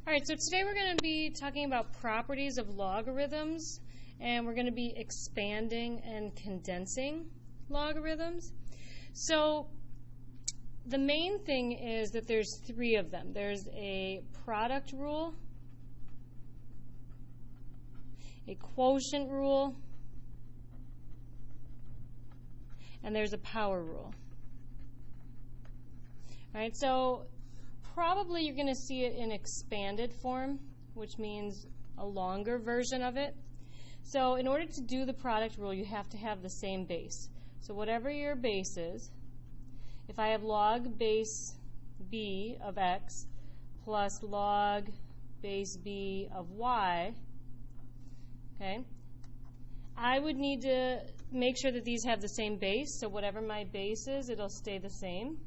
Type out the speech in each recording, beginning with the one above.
All right, so today we're going to be talking about properties of logarithms, and we're going to be expanding and condensing logarithms. So the main thing is that there's three of them. There's a product rule, a quotient rule, and there's a power rule. All right, so probably you're going to see it in expanded form, which means a longer version of it. So in order to do the product rule, you have to have the same base. So whatever your base is, if I have log base b of x plus log base b of y, okay, I would need to make sure that these have the same base. So whatever my base is, it'll stay the same.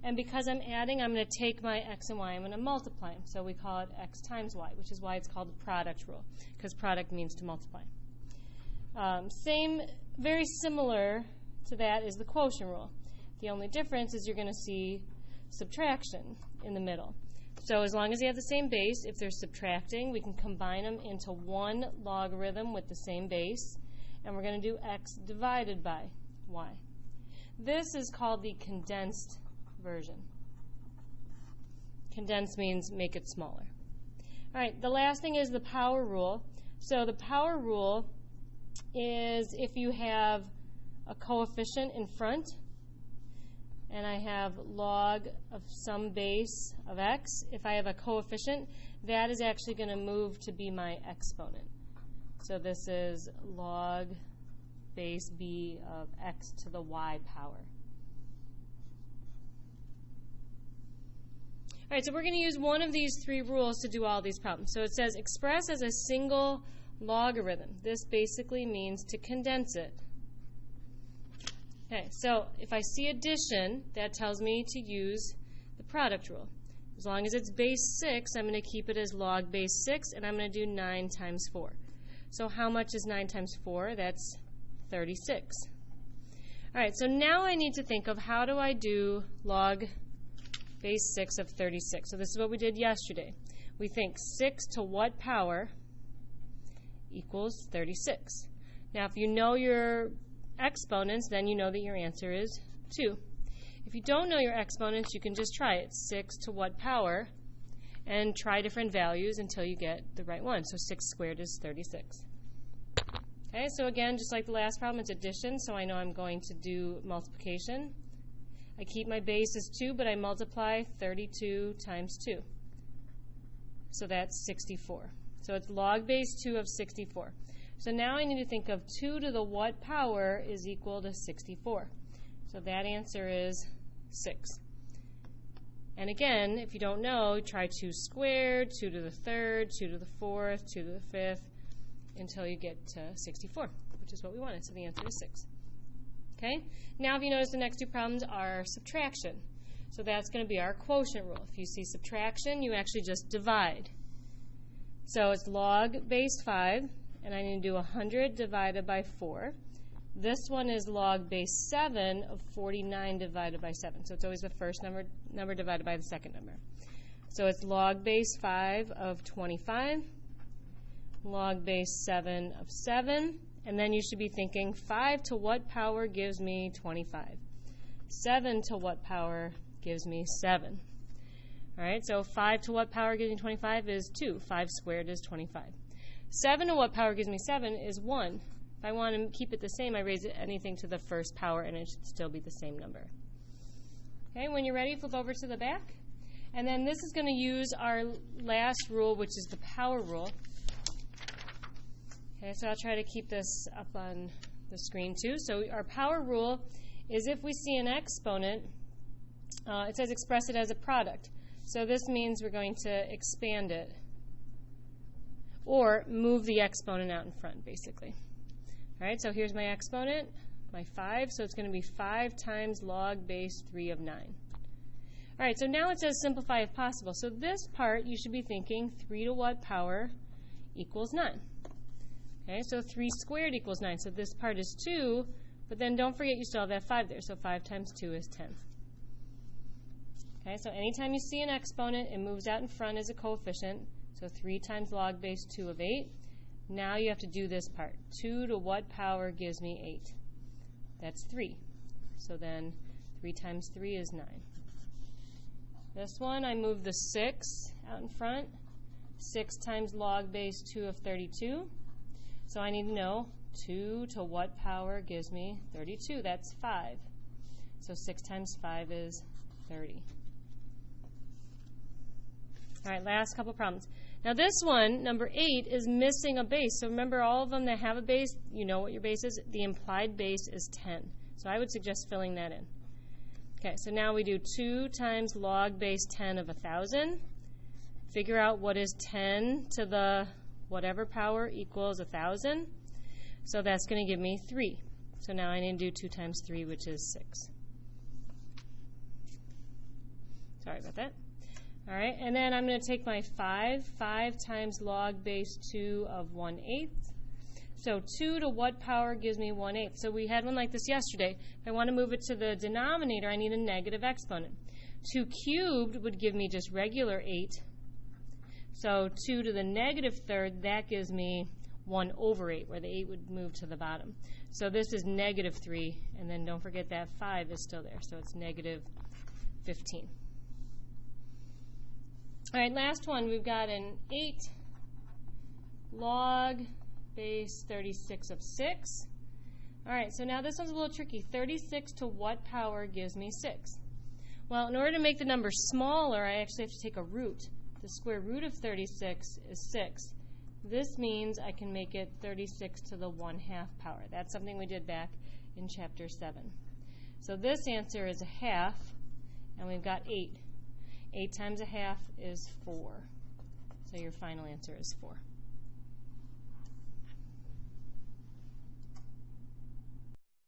And because I'm adding, I'm going to take my x and y, I'm going to multiply them. So we call it x times y, which is why it's called the product rule, because product means to multiply. Very similar to that is the quotient rule. The only difference is you're going to see subtraction in the middle. So as long as you have the same base, if they're subtracting, we can combine them into one logarithm with the same base, and we're going to do x divided by y. This is called the condensed version. Condensed means make it smaller. All right, the last thing is the power rule. So the power rule is if you have a coefficient in front, and I have log of some base of x, if I have a coefficient, that is actually going to move to be my exponent. So this is log base b of x to the y power. All right, so we're going to use one of these three rules to do all these problems. So it says express as a single logarithm. This basically means to condense it. Okay, so if I see addition, that tells me to use the product rule. As long as it's base 6, I'm going to keep it as log base 6, and I'm going to do 9 times 4. So how much is 9 times 4? That's 36. All right, so now I need to think of how do I do log base 6 of 36. So this is what we did yesterday. We think 6 to what power equals 36. Now if you know your exponents, then you know that your answer is 2. If you don't know your exponents, you can just try it. 6 to what power, and try different values until you get the right one. So 6 squared is 36. Okay, so again, just like the last problem, it's addition, so I know I'm going to do multiplication. I keep my base as 2, but I multiply 32 times 2. So that's 64. So it's log base 2 of 64. So now I need to think of 2 to the what power is equal to 64. So that answer is 6. And again, if you don't know, try 2 squared, 2 to the third, 2 to the fourth, 2 to the fifth, until you get to 64, which is what we wanted. So the answer is 6. Okay? Now if you notice, the next two problems are subtraction. So that's going to be our quotient rule. If you see subtraction, you actually just divide. So it's log base 5, and I need to do 100 divided by 4. This one is log base 7 of 49 divided by 7. So it's always the first number divided by the second number. So it's log base 5 of 25, log base 7 of 7, and then you should be thinking 5 to what power gives me 25? 7 to what power gives me 7? All right, so 5 to what power gives me 25 is 2. 5 squared is 25. 7 to what power gives me 7 is 1. If I want to keep it the same, I raise anything to the first power, and it should still be the same number. Okay, when you're ready, flip over to the back. And then this is going to use our last rule, which is the power rule. Okay, so I'll try to keep this up on the screen too. So our power rule is if we see an exponent, it says express it as a product. So this means we're going to expand it or move the exponent out in front, basically. All right, so here's my exponent, my 5. So it's going to be 5 times log base 3 of 9. All right, so now it says simplify if possible. So this part, you should be thinking 3 to what power equals 9. Okay, so 3 squared equals 9. So this part is 2, but then don't forget you still have that 5 there. So 5 times 2 is 10. Okay, so anytime you see an exponent, it moves out in front as a coefficient. So 3 times log base 2 of 8. Now you have to do this part. 2 to what power gives me 8? That's 3. So then 3 times 3 is 9. This one, I move the 6 out in front. 6 times log base 2 of 32. So I need to know 2 to what power gives me 32? That's 5. So 6 times 5 is 30. All right, last couple problems. Now this one, number 8, is missing a base. So remember, all of them that have a base, you know what your base is. The implied base is 10. So I would suggest filling that in. Okay, so now we do 2 times log base 10 of 1,000. Figure out what is 10 to the whatever power equals 1,000. So that's going to give me 3. So now I need to do 2 times 3, which is 6. Sorry about that. All right, and then I'm going to take my 5. 5 times log base 2 of 1/8. So 2 to what power gives me 1/8? So we had one like this yesterday. If I want to move it to the denominator, I need a negative exponent. 2 cubed would give me just regular 8. So 2 to the negative third, that gives me 1/8, where the 8 would move to the bottom. So this is negative 3, and then don't forget that 5 is still there, so it's negative 15. All right, last one, we've got an 8 log base 36 of 6. All right, so now this one's a little tricky. 36 to what power gives me 6? Well, in order to make the number smaller, I actually have to take a root. The square root of 36 is 6. This means I can make it 36 to the 1/2 power. That's something we did back in Chapter 7. So this answer is 1/2, and we've got 8. 8 times 1/2 is 4. So your final answer is 4.